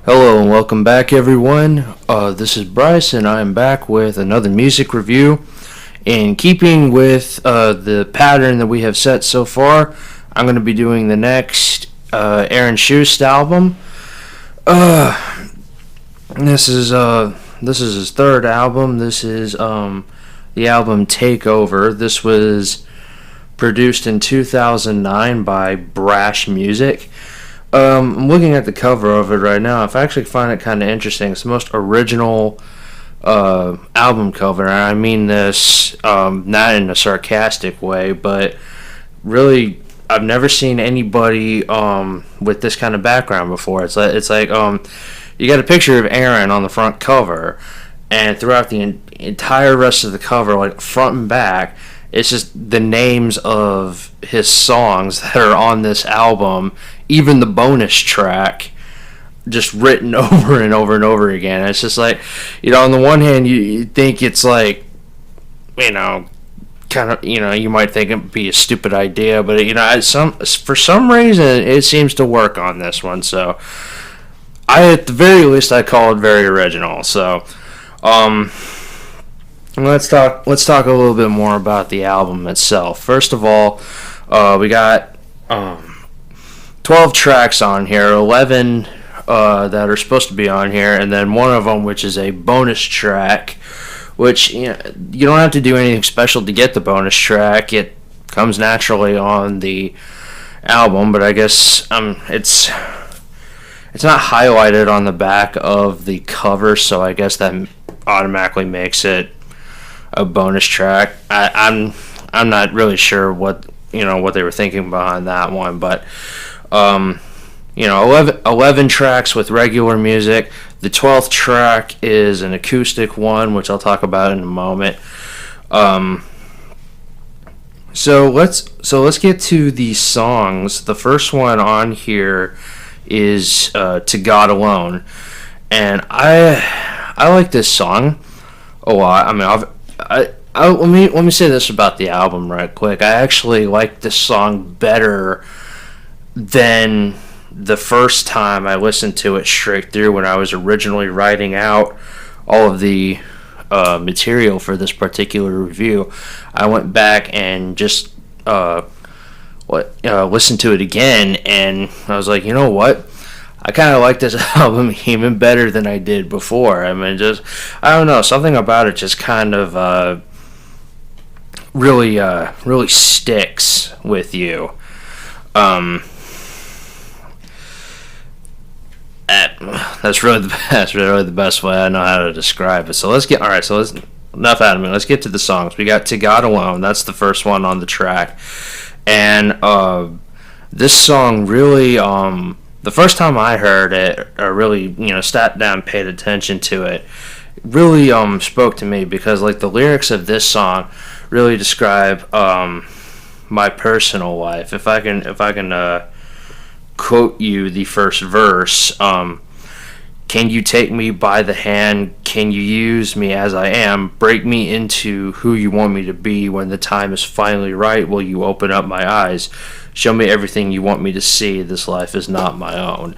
Hello and welcome back, everyone. This is Bryce, and I am back with another music review. In keeping with the pattern that we have set so far, I'm going to be doing the next Aaron Shust album. This is his third album. This is the album Takeover. This was produced in 2009 by Brash Music. I'm looking at the cover of it right now. I actually find it kind of interesting. It's the most original album cover, and I mean this not in a sarcastic way, but really, I've never seen anybody with this kind of background before. It's like you got a picture of Aaron on the front cover, and throughout the entire rest of the cover, like front and back, it's just the names of his songs that are on this album, even the bonus track, just written over and over and over again. It's just like, on the one hand, you think it's like, kind of, you might think it'd be a stupid idea, but, for some reason, it seems to work on this one. So, at the very least, I call it very original. So, let's talk a little bit more about the album itself. First of all, we got 12 tracks on here, 11 that are supposed to be on here, and then one of them which is a bonus track, which you don't have to do anything special to get the bonus track. It comes naturally on the album, but I guess it's not highlighted on the back of the cover, so I guess that automatically makes it a bonus track. I'm not really sure what they were thinking behind that one, but 11 tracks with regular music. The 12th track is an acoustic one, which I'll talk about in a moment. So let's get to the songs. The first one on here is "To God Alone," and I like this song a lot. I mean, let me say this about the album right quick. I actually like this song better than the first time I listened to it straight through when I was originally writing out all of the material for this particular review. I went back and just listened to it again, and I was like, you know what? I kind of like this album even better than I did before. I mean, I don't know, something about it just kind of really sticks with you. That's really the best way I know how to describe it. So let's enough out of me. Let's get to the songs. We got "To God Alone." That's the first one on the track, and this song really, the first time I heard it, or really, sat down, and paid attention to it, really spoke to me, because like the lyrics of this song really describe my personal life. If I can quote you the first verse, "Can you take me by the hand? Can you use me as I am? Break me into who you want me to be. When the time is finally right, will you open up my eyes? Show me everything you want me to see. This life is not my own."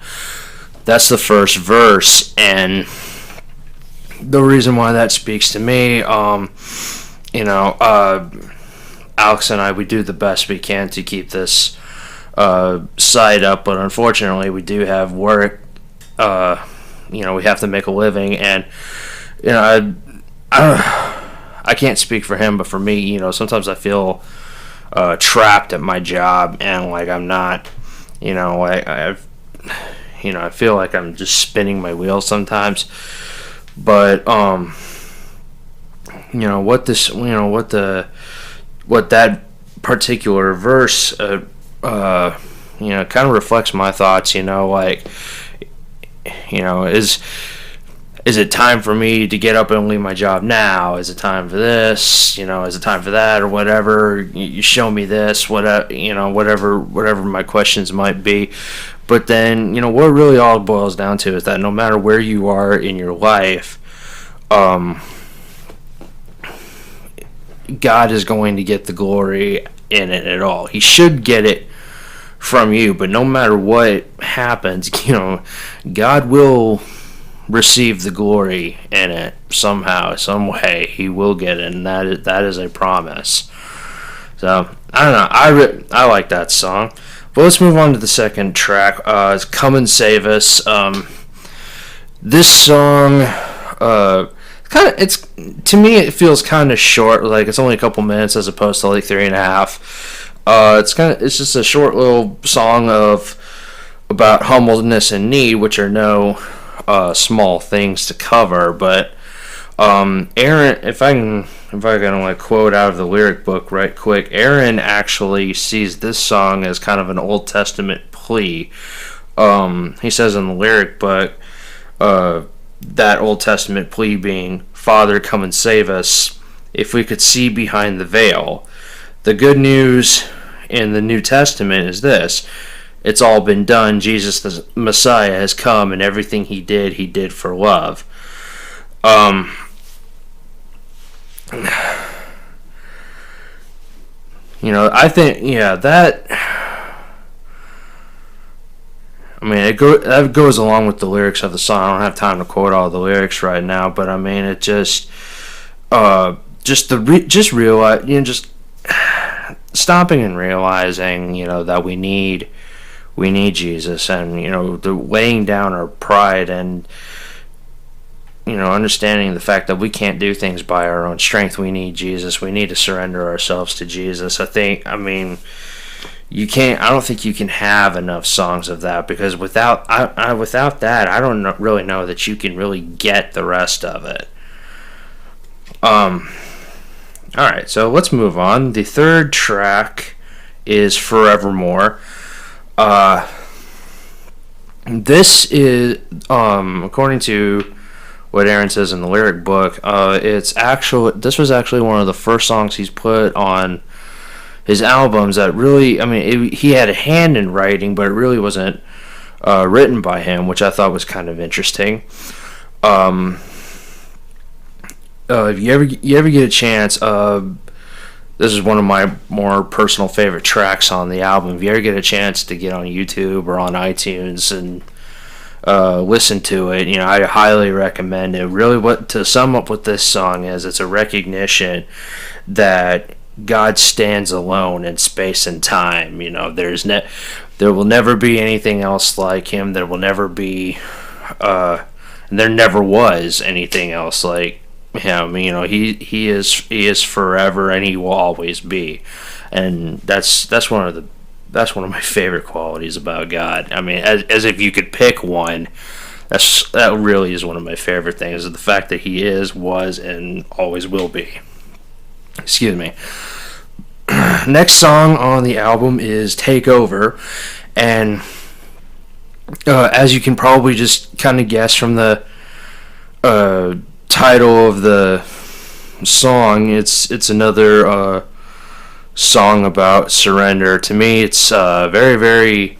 That's the first verse, and the reason why that speaks to me, Alex and I, we do the best we can to keep this site up, but unfortunately we do have work. We have to make a living, and I can't speak for him, but for me, sometimes I feel trapped at my job, and like I'm not, I feel like I'm just spinning my wheels sometimes. But what that particular verse kind of reflects my thoughts. Is it time for me to get up and leave my job now? Is it time for this? Is it time for that, or whatever? You show me this, whatever my questions might be. But then, what it really all boils down to is that no matter where you are in your life, God is going to get the glory in it at all. He should get it from you, but no matter what happens, God will receive the glory in it somehow, some way. He will get it, and that is a promise. So I don't know. I like that song. But let's move on to the second track. It's "Come and Save Us." This song, to me it feels kind of short. Like it's only a couple minutes as opposed to like 3.5. It's just a short little song about humbleness and need, which are no small things to cover. But Aaron, if I can like quote out of the lyric book right quick, Aaron actually sees this song as kind of an Old Testament plea. He says in the lyric book, that Old Testament plea being, "Father, come and save us. If we could see behind the veil." The good news in the New Testament is this: it's all been done. Jesus the Messiah has come, and everything he did for love. I think, that. I mean, that goes along with the lyrics of the song. I don't have time to quote all the lyrics right now, but I mean, it just realize, just stopping and realizing, that we need Jesus, and the laying down our pride, and understanding the fact that we can't do things by our own strength. We need Jesus. We need to surrender ourselves to Jesus. I don't think you can have enough songs of that, because without that, I don't really know that you can really get the rest of it. Alright, so let's move on. The third track is Forevermore. This is, according to what Aaron says in the lyric book, this was actually one of the first songs he's put on his albums that really, he had a hand in writing, but it really wasn't written by him, which I thought was kind of interesting. If you ever get a chance, this is one of my more personal favorite tracks on the album. If you ever get a chance to get on YouTube or on iTunes and listen to it, I highly recommend it. Really, to sum up what this song is, it's a recognition that God stands alone in space and time. There will never be anything else like him. There will never be, and there never was anything else like him. He is forever, and he will always be. And that's one of my favorite qualities about God. As if you could pick one, that really is one of my favorite things, is the fact that he is, was, and always will be. Excuse me. Next song on the album is "Take Over," and as you can probably just kind of guess from the title of the song, it's another song about surrender. To me, it's very, very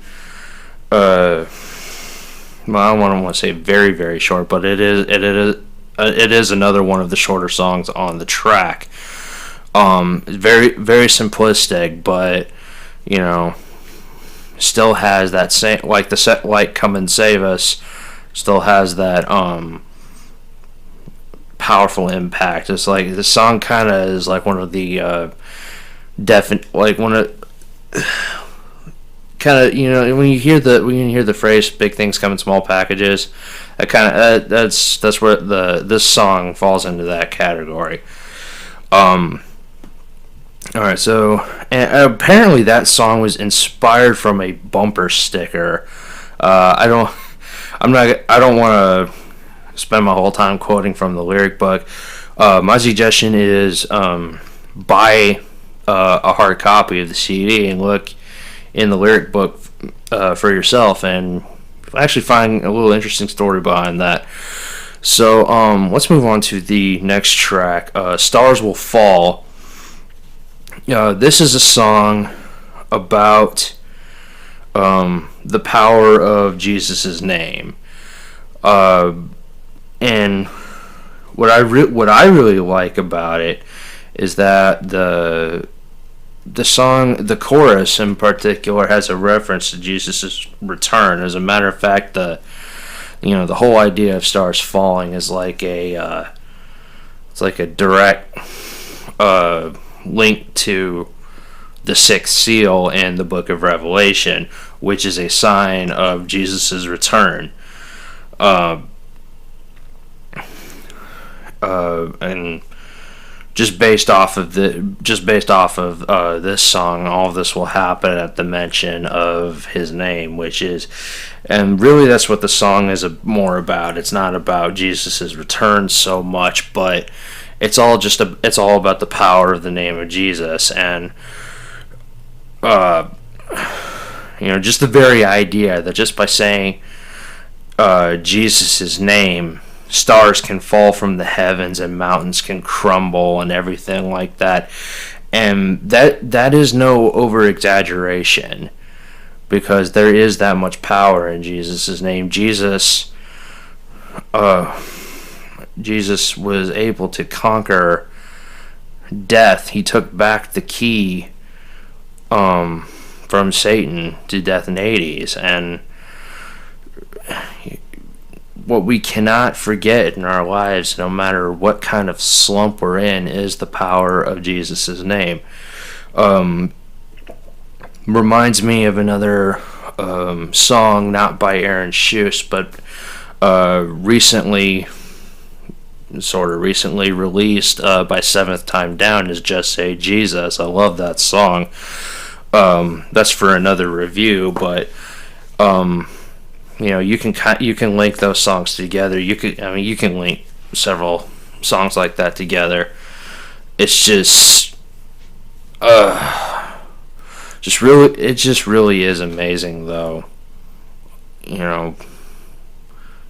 I don't want to say very, very short, but it is another one of the shorter songs on the track. Very, very simplistic, but still has that same, like the set, like "Come and Save Us," still has that powerful impact. It's like the song kind of is like one of the when you hear the phrase "big things come in small packages," that's where this song falls into that category. Alright, so apparently that song was inspired from a bumper sticker. I don't want to spend my whole time quoting from the lyric book. My suggestion is buy a hard copy of the CD and look in the lyric book for yourself, and actually find a little interesting story behind that. So let's move on to the next track, "Stars Will Fall." This is a song about the power of Jesus' name, and what I really like about it is that the the song, the chorus in particular, has a reference to Jesus' return. As a matter of fact, the whole idea of stars falling is like it's like a direct link to the sixth seal in the book of Revelation, which is a sign of Jesus' return. And just based off of this song, all of this will happen at the mention of his name, and really that's what the song is more about. It's not about Jesus' return so much, but it's all about the power of the name of Jesus, and just the very idea that just by saying Jesus' name, stars can fall from the heavens and mountains can crumble and everything like that. And that is no over-exaggeration, because there is that much power in Jesus' name. Jesus was able to conquer death. He took back the key from Satan to death and Hades. And what we cannot forget in our lives, no matter what kind of slump we're in, is the power of Jesus' name. Reminds me of another song, not by Aaron Shust, but recently released by Seventh Time Down, is Just Say Jesus. I love that song. That's for another review, but you can link those songs together. You can link several songs like that together. It's just really is amazing, though.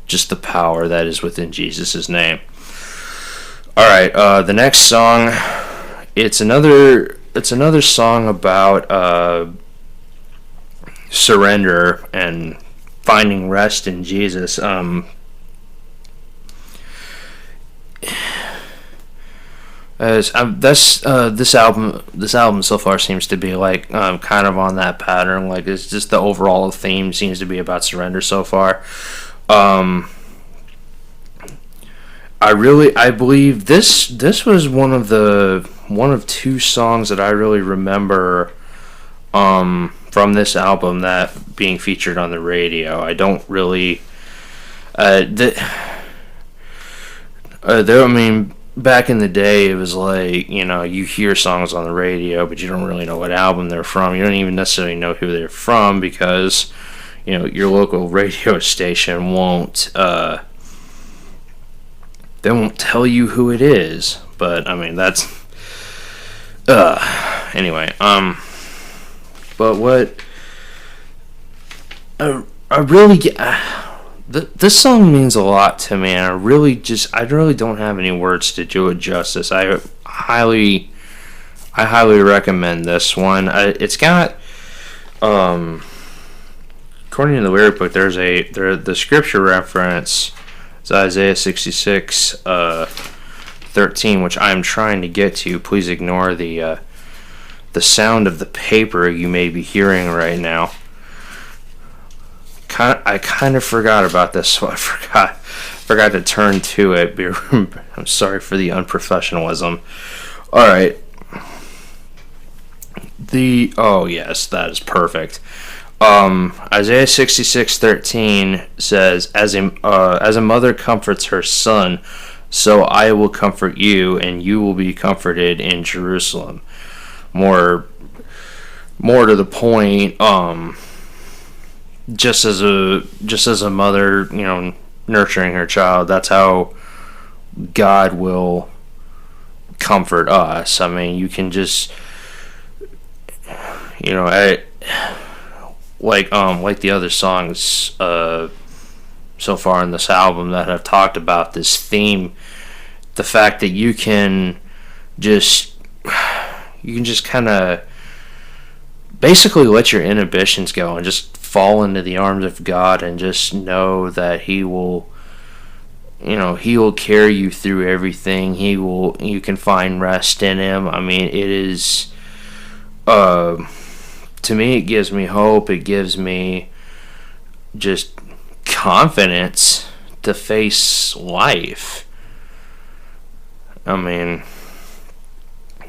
Just the power that is within Jesus' name. All right, the next song, it's another song about surrender and finding rest in Jesus. This album so far seems to be like kind of on that pattern. Like, it's just the overall theme seems to be about surrender so far. I believe this was one of two songs that I really remember from this album that being featured on the radio. I don't really back in the day, it was like, you hear songs on the radio, but you don't really know what album they're from. You don't even necessarily know who they're from, because your local radio station won't they won't tell you who it is. But that's anyway. But what I really get, this song means a lot to me, and I really don't have any words to do it justice. I highly recommend this one. It's got according to the lyric book, the scripture reference is Isaiah 66:13, which I'm trying to get to. Please ignore the sound of the paper you may be hearing right now. I kind of forgot about this, so I forgot to turn to it. I'm sorry for the unprofessionalism. All right. Oh yes, that is perfect. Isaiah 66:13 says, "As a mother comforts her son, so I will comfort you, and you will be comforted in Jerusalem." More to the point, just as a mother, nurturing her child, that's how God will comfort us. You can just, like the other songs so far in this album that have talked about this theme, the fact that you can just kind of basically let your inhibitions go and just fall into the arms of God, and just know that He will carry you through everything. You can find rest in Him. It is to me, it gives me hope. It gives me just confidence to face life. I mean,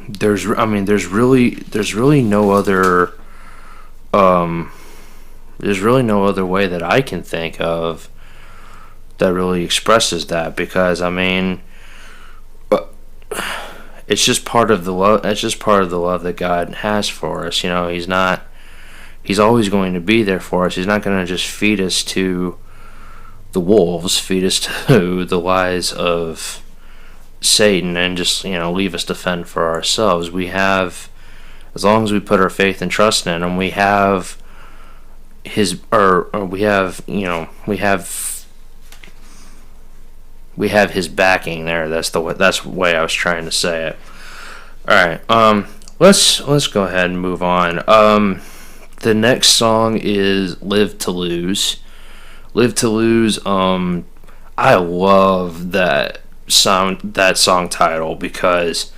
there's really no other there's really no other way that I can think of that really expresses that, because I mean, it's just part of the love. It's just part of the love that God has for us. You know, He's always going to be there for us. He's not going to just feed us to the wolves, feed us to the lies of Satan, and just, you know, leave us to fend for ourselves. We have, as long as we put our faith and trust in Him, we have His, or we have, you know, we have His backing there. That's the way I was trying to say it. All right, let's go ahead and move on. The next song is "Live to Lose." "Live to Lose." I love that song title, because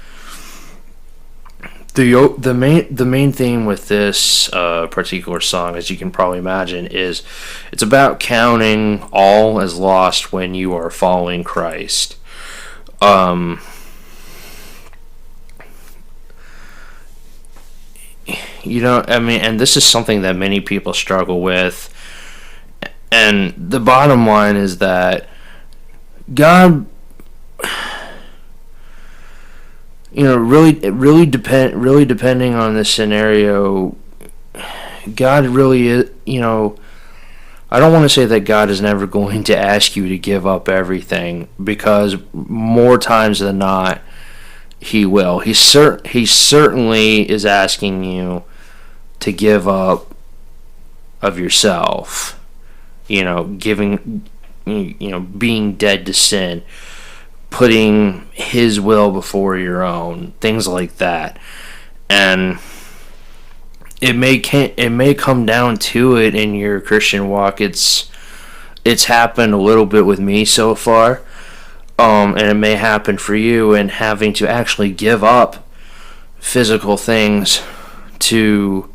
the main theme with this particular song, as you can probably imagine, is it's about counting all as lost when you are following Christ. You know, I mean, and this is something that many people struggle with. And the bottom line is that God, you know, really depending on the scenario, God really is, you know, I don't want to say that God is never going to ask you to give up everything, because more times than not, He will. He certainly is asking you to give up of yourself. You know, being dead to sin, putting His will before your own, things like that. And it may come down to it in your Christian walk. It's happened a little bit with me so far, and it may happen for you, and having to actually give up physical things to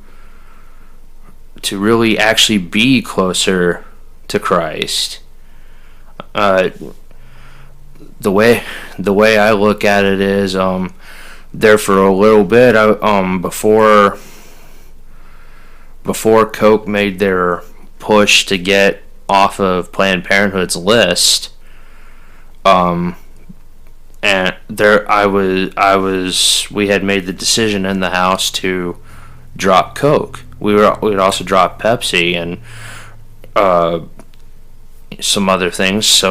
really actually be closer to Christ. The way I look at it is, there for a little bit, before Coke made their push to get off of Planned Parenthood's list, and we had made the decision in the house to drop Coke. We'd also drop Pepsi and some other things,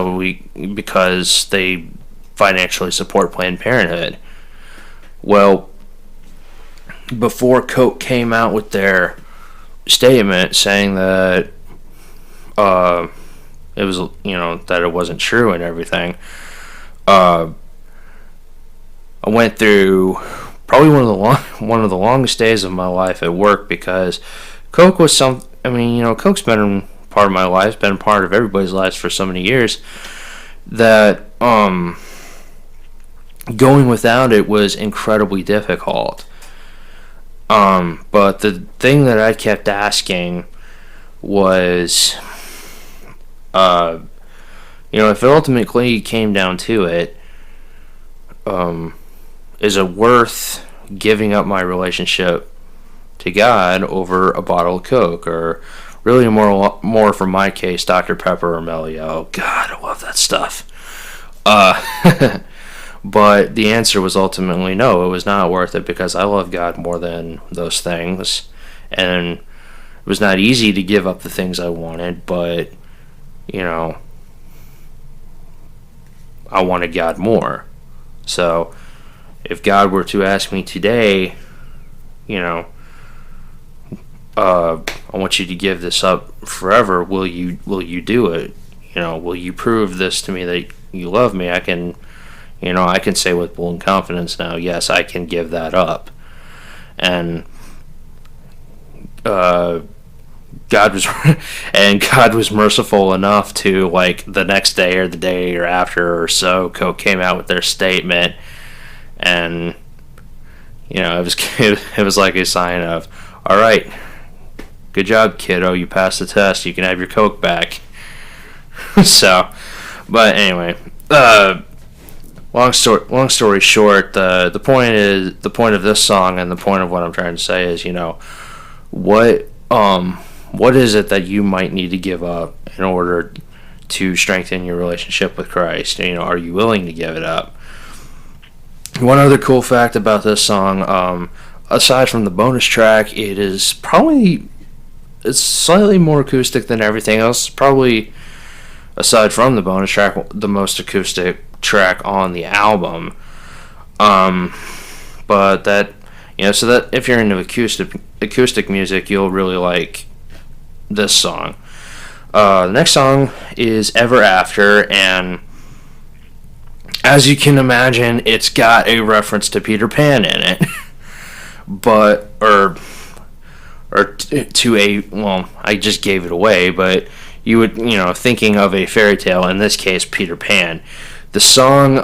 because they financially support Planned Parenthood. Well, before Coke came out with their statement saying that it was, you know, that it wasn't true and everything, I went through probably one of the longest days of my life at work, because Coke was Coke's been part of my life, been part of everybody's lives for so many years, that going without it was incredibly difficult. But the thing that I kept asking was, if it ultimately came down to it, is it worth giving up my relationship to God over a bottle of Coke, or really more for my case, Dr. Pepper or Melio? God, I love that stuff. But the answer was ultimately no. It was not worth it, because I love God more than those things, and it was not easy to give up the things I wanted, but I wanted God more. So if God were to ask me today, I want you to give this up forever, will you do it? Will you prove this to me that you love me? I can say with full confidence now, yes, I can give that up. And God was merciful enough to, like, the next day or the day or after or so, Coke came out with their statement, and it was like a sign of, all right, good job, kiddo, you passed the test, you can have your Coke back. So, but anyway, long story short, the point of this song and the point of what I'm trying to say is, what what is it that you might need to give up in order to strengthen your relationship with Christ? Are you willing to give it up? One other cool fact about this song, aside from the bonus track, it's slightly more acoustic than everything else. Probably, aside from the bonus track, the most acoustic track on the album. But that, so that if you're into acoustic music, you'll really like this song. The next song is Ever After, and as you can imagine, it's got a reference to Peter Pan in it. I just gave it away, but you would, thinking of a fairy tale, in this case, Peter Pan. The song,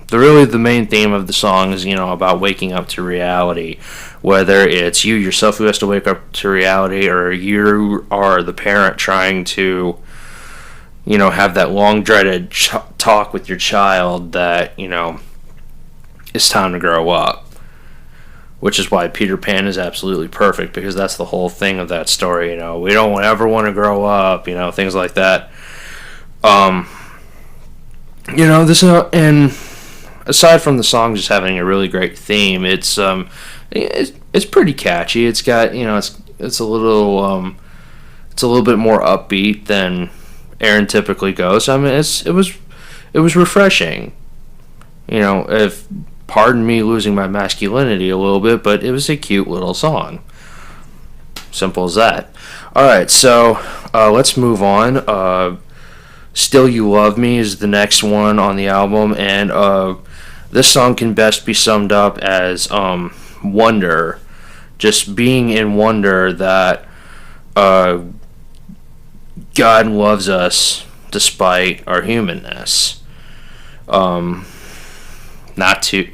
the main theme of the song is, about waking up to reality. Whether it's you yourself who has to wake up to reality, or you are the parent trying to, have that long dreaded talk with your child that, it's time to grow up. Which is why Peter Pan is absolutely perfect, because that's the whole thing of that story. We don't ever want to grow up, things like that. This and aside from the song just having a really great theme, it's pretty catchy. It's got it's a little bit more upbeat than Aaron typically goes. I mean, it was refreshing. If pardon me losing my masculinity a little bit, but it was a cute little song. Simple as that. Alright, so let's move on. Still You Love Me is the next one on the album, and this song can best be summed up as wonder. Just being in wonder that God loves us despite our humanness. Not to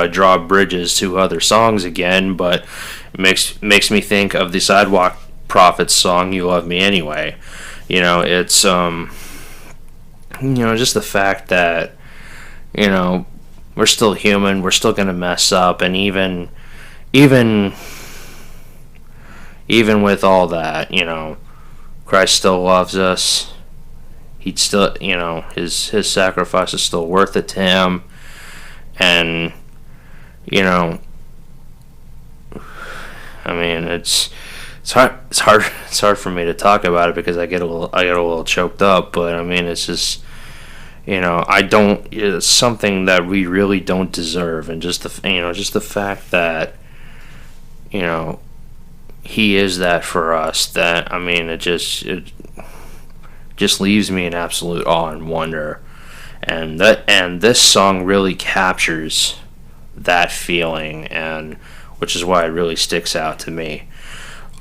draw bridges to other songs again, but it makes me think of the Sidewalk Prophets song "You Love Me Anyway." It's just the fact that we're still human, we're still gonna mess up, and even with all that, Christ still loves us. He'd still, his sacrifice is still worth it to him. And I mean, it's hard for me to talk about it because I get a little choked up. But I mean, it's just it's something that we really don't deserve, and just the fact that he is that for us. That, I mean, it just leaves me in absolute awe and wonder. And this song really captures that feeling, and which is why it really sticks out to me.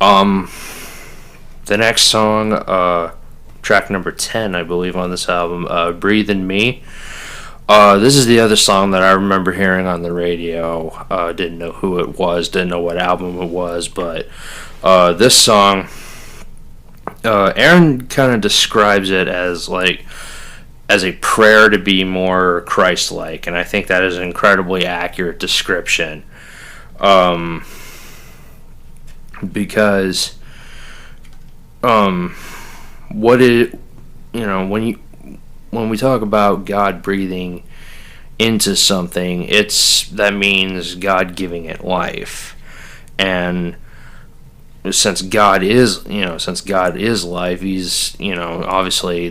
The next song, track number 10, I believe, on this album, Breathe in Me. This is the other song that I remember hearing on the radio. Didn't know who it was, didn't know what album it was, but this song, Aaron kind of describes it as a prayer to be more Christ-like, and I think that is an incredibly accurate description. Because when we talk about God breathing into something, that means God giving it life. And since God is life, he's, obviously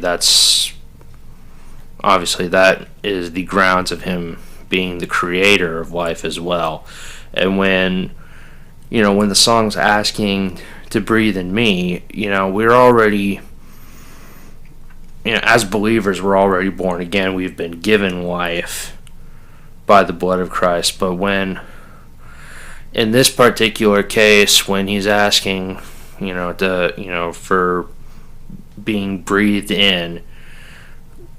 that is the grounds of him being the creator of life as well. And when the song's asking to breathe in me, we're already, as believers, we're already born again. We've been given life by the blood of Christ. But in this particular case, when he's asking, for being breathed in,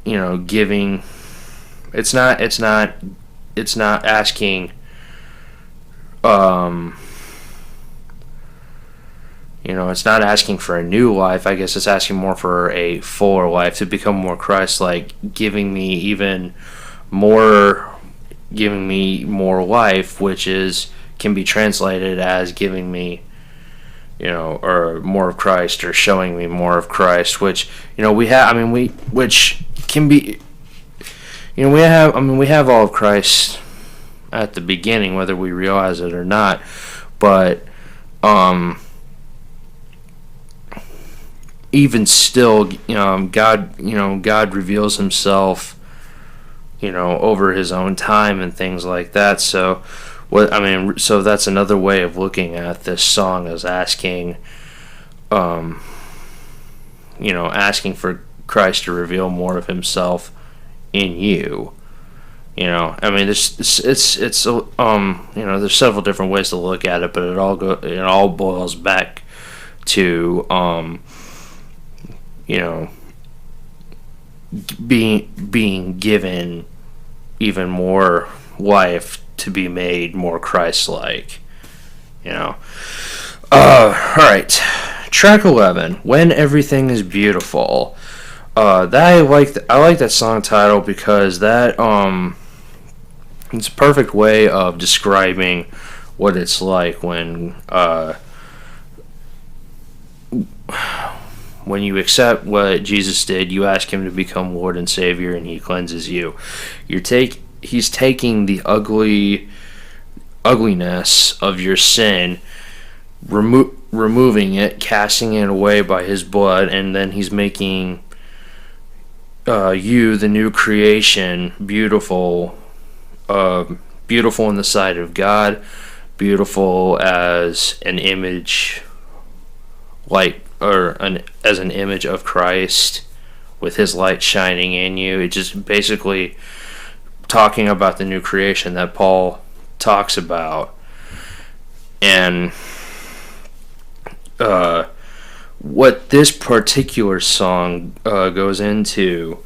giving, it's not asking um, it's not asking for a new life. I guess it's asking more for a fuller life, to become more Christ-like, more, giving me more life, which can be translated as giving me, or more of Christ, or showing me more of Christ, which, which can be, we have all of Christ at the beginning, whether we realize it or not, but, even still, God reveals himself, over his own time and things like that. So, so that's another way of looking at this song, as asking, asking for Christ to reveal more of himself in you. There's several different ways to look at it, but it all boils back to, being given even more life to be made more Christ-like. Alright. Track 11, When Everything is Beautiful. I like that song title, because that it's a perfect way of describing what it's like when you accept what Jesus did. You ask him to become Lord and Savior, and he cleanses you. He's taking the ugliness of your sin, removing it, casting it away by his blood, and then he's making you, the new creation, beautiful in the sight of God, beautiful as an image, as an image of Christ, with his light shining in you. It's just basically talking about the new creation that Paul talks about. And what this particular song goes into,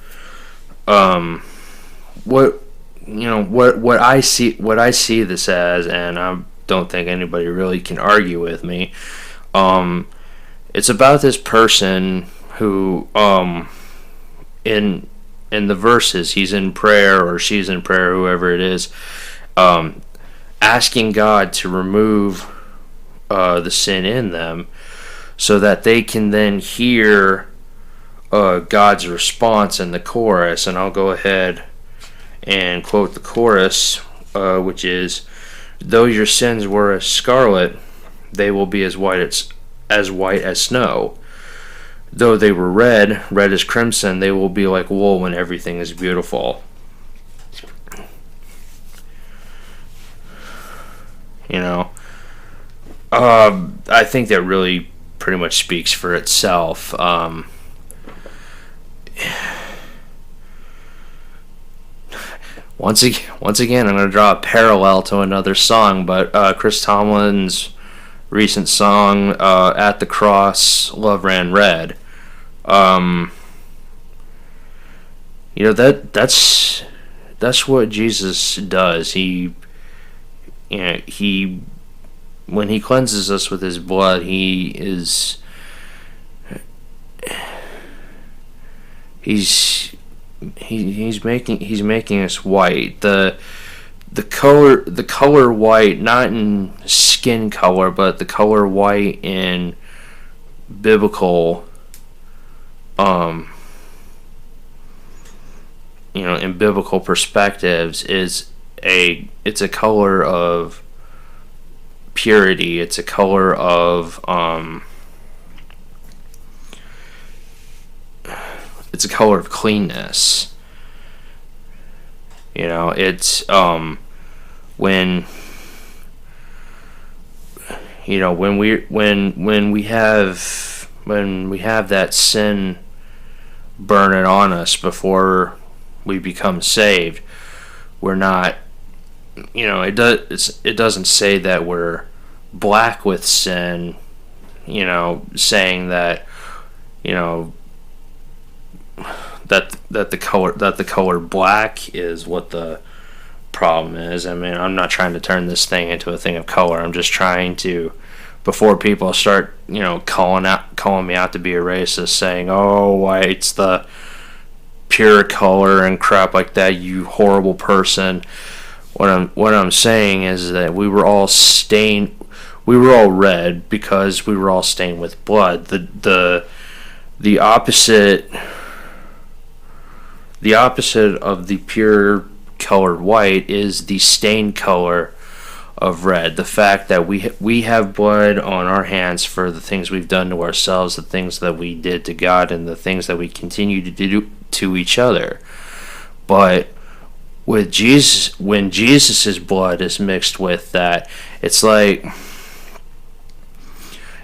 what I see this as, and I don't think anybody really can argue with me. It's about this person who, in the verses, he's in prayer, or she's in prayer, whoever it is, asking God to remove the sin in them, so that they can then hear God's response in the chorus. And I'll go ahead and quote the chorus, which is, "Though your sins were as scarlet, they will be as white as snow. Though they were red as crimson, they will be like wool when everything is beautiful." I think that really pretty much speaks for itself. Once again, I'm going to draw a parallel to another song, but Chris Tomlin's recent song, "At the Cross, Love Ran Red." That's what Jesus does. He when he cleanses us with his blood, he's making us white. The color white, not in skin color, but the color white in biblical, in biblical perspectives, it's a color of purity. It's a color of cleanness. It's when we have that sin burning on us before we become saved, we're not, it doesn't say that we're black with sin, saying that, that the color black is what the problem is. I mean, I'm not trying to turn this thing into a thing of color. I'm just trying to, before people start, calling me out to be a racist, saying, "Oh, white's the pure color and crap like that, you horrible person." What I'm saying is that we were all stained. We were all red because we were all stained with blood. The opposite. The opposite of the pure colored white is the stained color of red. The fact that we have blood on our hands for the things we've done to ourselves, the things that we did to God, and the things that we continue to do to each other. But with Jesus, when Jesus's blood is mixed with that, it's like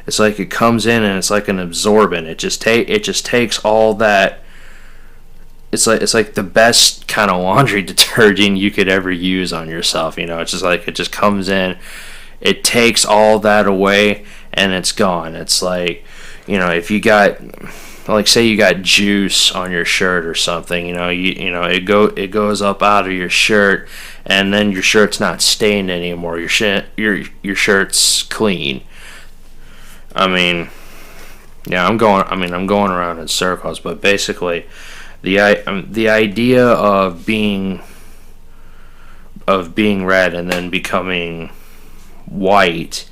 it comes in and it's like an absorbent. It just takes all that. It's like the best kind of laundry detergent you could ever use on yourself. It's just like it just comes in, it takes all that away, and it's gone. It's like, if you got, like, say you got juice on your shirt or something, it goes up out of your shirt, and then your shirt's not stained anymore. Your shirt's clean. I mean, yeah, I'm going around in circles, but basically, the idea of being red and then becoming white,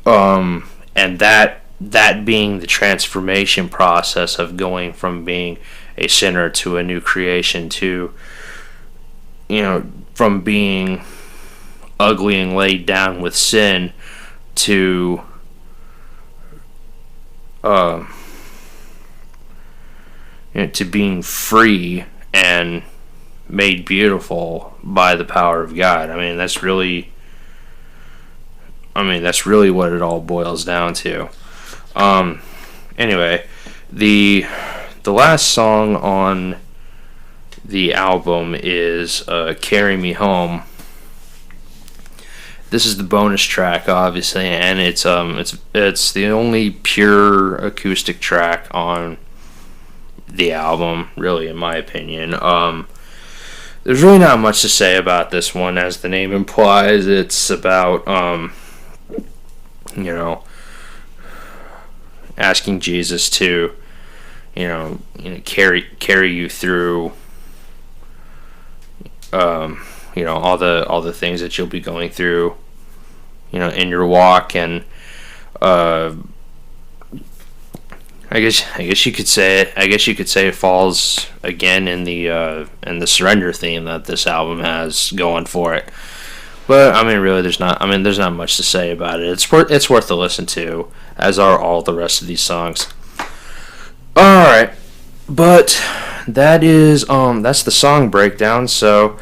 and that being the transformation process of going from being a sinner to a new creation, to from being ugly and laid down with sin to to being free and made beautiful by the power of God. I mean, that's really what it all boils down to. Anyway, the last song on the album is "Carry Me Home." This is the bonus track, obviously, and it's the only pure acoustic track on the album, really, in my opinion. There's really not much to say about this one, as the name implies. It's about asking Jesus to carry you through all the things that you'll be going through in your walk. And I guess you could say it falls again in the surrender theme that this album has going for it. But I mean, really, there's not much to say about it. It's worth a listen to, as are all the rest of these songs. All right, but that's the song breakdown. So,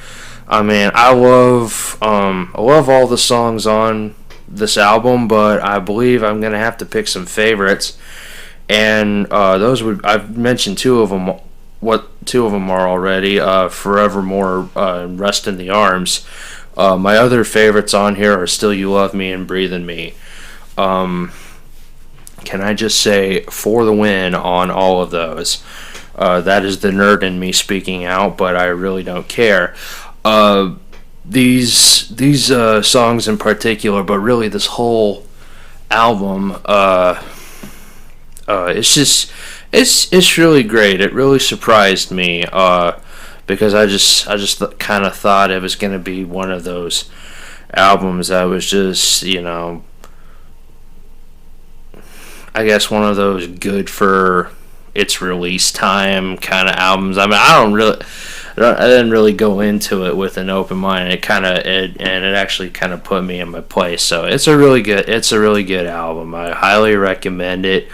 I mean, I love all the songs on this album, but I believe I'm gonna have to pick some favorites. And I've mentioned two of them. Two of them are already "Forevermore" and "Rest in the Arms." My other favorites on here are "Still You Love Me" and "Breathe in Me." Can I just say, for the win on all of those? That is the nerd in me speaking out, but I really don't care. These songs in particular, but really this whole album, it's really great. It really surprised me, because I just kind of thought it was going to be one of those albums that was just, I guess one of those good for its release time kind of albums. I mean, I didn't really go into it with an open mind. It actually kind of put me in my place. So it's a really good album. I highly recommend it.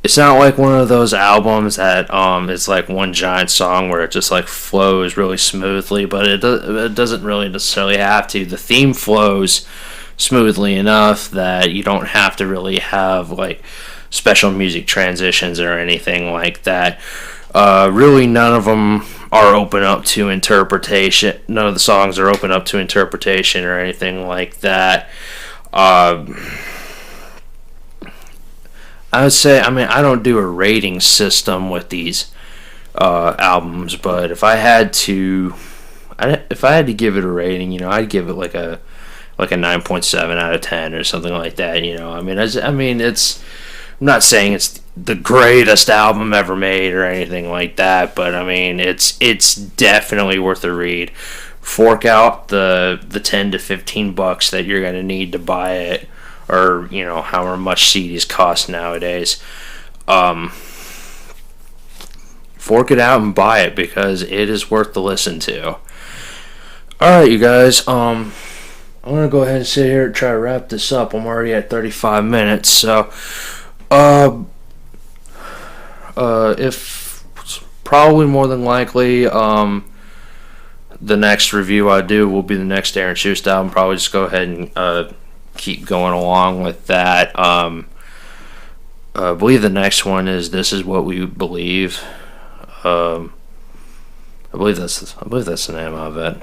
It's not like one of those albums that it's like one giant song where it just like flows really smoothly, but it doesn't really necessarily have to. The theme flows smoothly enough that you don't have to really have like special music transitions or anything like that. Really, none of them are open up to interpretation. None of the songs are open up to interpretation or anything like that. I would say, I mean, I don't do a rating system with these albums. But if I had to, if I had to give it a rating, I'd give it like a 9.7 out of 10 or something like that. I mean, I'm not saying it's the greatest album ever made or anything like that, but I mean, it's definitely worth a read. Fork out the 10 to 15 bucks that you're gonna need to buy it, or however much CDs cost nowadays. Fork it out and buy it, because it is worth the listen to. All right, you guys. I'm gonna go ahead and sit here and try to wrap this up. I'm already at 35 minutes, so if probably more than likely, the next review I do will be the next Aaron Shust album. Probably just go ahead and keep going along with that. I believe the next one is "This Is What We Believe." I believe that's the name of it.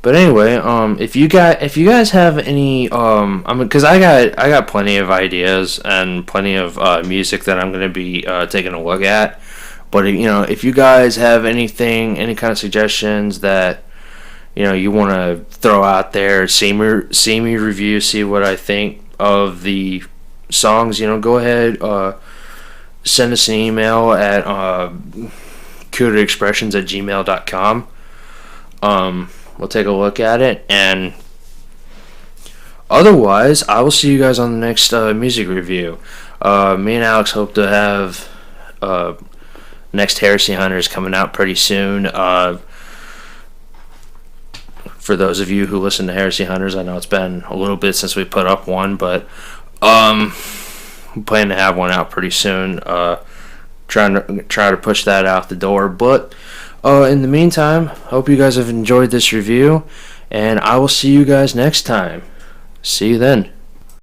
But anyway, if you guys have any, because I got plenty of ideas and plenty of music that I'm gonna be taking a look at. But if you guys have any kind of suggestions that you want to throw out there, see me review, see what I think of the songs, go ahead, send us an email at cooterexpressions@gmail.com. We'll take a look at it, and otherwise, I will see you guys on the next music review. Me and Alex hope to have next Heresy Hunters coming out pretty soon. For those of you who listen to Heresy Hunters, I know it's been a little bit since we put up one, but we plan to have one out pretty soon. Try to push that out the door. But in the meantime, hope you guys have enjoyed this review, and I will see you guys next time. See you then.